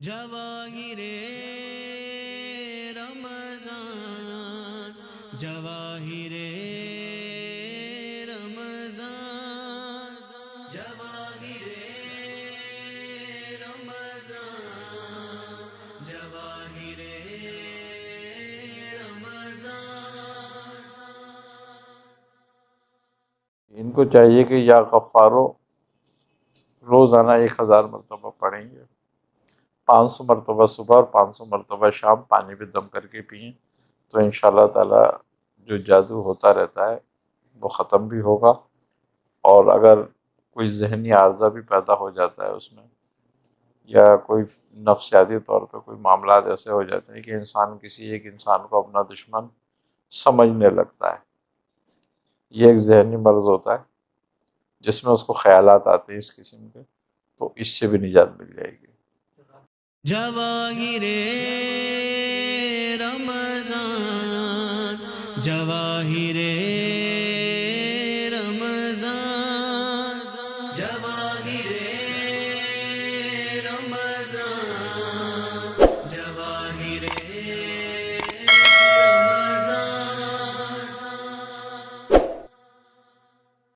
جواہر رمضان، جواہر رمضان، جواہر رمضان، جواہر رمضان۔ ان کو چاہیے کہ یا غفارو روزانہ 1000 مرتبہ پڑھیں گے، 500 مرتبہ صبح اور 500 مرتبہ شام پانی پہ دم کر کے پئیں، تو انشاءاللہ تعالی جو جادو ہوتا رہتا ہے وہ ختم بھی ہوگا، اور اگر کوئی ذہنی عارضہ بھی پیدا ہو جاتا ہے اس میں، یا کوئی نفسیاتی طور پہ کوئی معاملات ایسے ہو جاتے ہیں کہ انسان کسی ایک انسان کو اپنا دشمن سمجھنے لگتا ہے، یہ ایک ذہنی مرض ہوتا ہے جس میں اس کو خیالات آتے ہیں اس قسم کے، تو اس سے بھی نجات مل جائے گی۔ جواہر رمضان، جواہر رمضان، جواہر